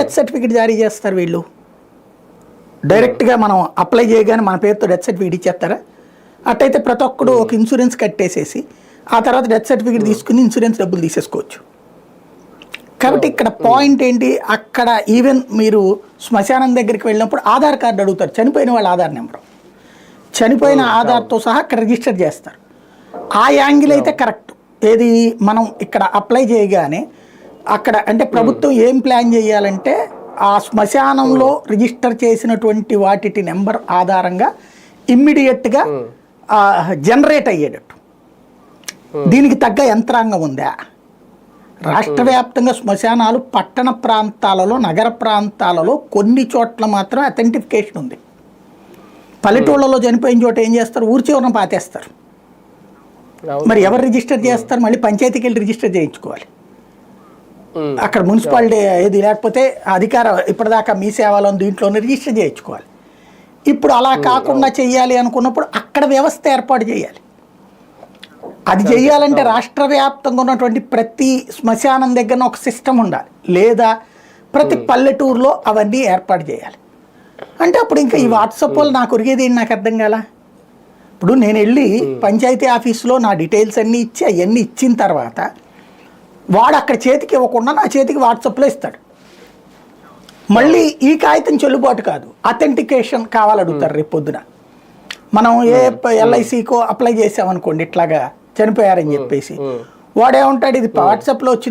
Death certificate జారీ చేస్తారు వీళ్ళు? డైరెక్ట్గా మనం అప్లై చేయగానే మన పేరుతో డెత్ సర్టిఫికేట్ ఇచ్చేస్తారా? అట్టయితే ప్రతి ఒక్కడు ఒక ఇన్సూరెన్స్ కట్టేసేసి ఆ తర్వాత డెత్ సర్టిఫికేట్ తీసుకుని ఇన్సూరెన్స్ డబ్బులు తీసేసుకోవచ్చు. కాబట్టి ఇక్కడ పాయింట్ ఏంటి, అక్కడ ఈవెన్ మీరు శ్మశానం దగ్గరికి వెళ్ళినప్పుడు ఆధార్ కార్డు అడుగుతారు, చనిపోయిన వాళ్ళ ఆధార్ నెంబరు, చనిపోయిన ఆధార్తో సహా అక్కడ రిజిస్టర్ చేస్తారు. ఆ యాంగిల్ అయితే కరెక్ట్. ఏది మనం ఇక్కడ అప్లై చేయగానే అక్కడ అంటే ప్రభుత్వం ఏం ప్లాన్ చేయాలంటే ఆ శ్మశానంలో రిజిస్టర్ చేసినటువంటి వాటి నెంబర్ ఆధారంగా ఇమ్మీడియట్గా జనరేట్ అయ్యేటట్టు దీనికి తగ్గ యంత్రాంగం ఉందా? రాష్ట్ర వ్యాప్తంగా శ్మశానాలు పట్టణ ప్రాంతాలలో, నగర ప్రాంతాలలో కొన్ని చోట్ల మాత్రం అథెంటిఫికేషన్ ఉంది. పల్లెటూళ్ళలో చనిపోయిన చోట ఏం చేస్తారు, ఊరి చివరన పాతేస్తారు. మరి ఎవరు రిజిస్టర్ చేస్తారు? మళ్ళీ పంచాయతీకి వెళ్ళి రిజిస్టర్ చేయించుకోవాలి. అక్కడ మున్సిపాలిటీ ఏది లేకపోతే అధికారం ఇప్పటిదాకా మీ సేవలో దీంట్లోనే రిజిస్టర్ చేయించుకోవాలి. ఇప్పుడు అలా కాకుండా చెయ్యాలి అనుకున్నప్పుడు అక్కడ వ్యవస్థ ఏర్పాటు చేయాలి. అది చేయాలంటే రాష్ట్ర వ్యాప్తంగా ఉన్నటువంటి ప్రతి శ్మశానం దగ్గర ఒక సిస్టమ్ ఉండాలి, లేదా ప్రతి పల్లెటూరులో అవన్నీ ఏర్పాటు చేయాలి. అంటే అప్పుడు ఇంకా ఈ వాట్సాప్ వల్ల నాకు ఒరిగేది ఏంటి నాకు అర్థం కాల. ఇప్పుడు నేను వెళ్ళి పంచాయతీ ఆఫీసులో నా డీటెయిల్స్ అన్నీ ఇచ్చి అవన్నీ ఇచ్చిన తర్వాత వాడు అక్కడ చేతికి ఇవ్వకుండా నా చేతికి వాట్సాప్లో ఇస్తాడు. మళ్ళీ ఈ కాగితం చెల్లుబాటు కాదు, అథెంటికేషన్ కావాలడుగుతారు రేపు పొద్దున. మనం ఏ ఎల్ఐసికో అప్లై చేసామనుకోండి, ఇట్లాగా చనిపోయారని చెప్పేసి వాడేమంటాడు, ఇది వాట్సాప్లో వచ్చి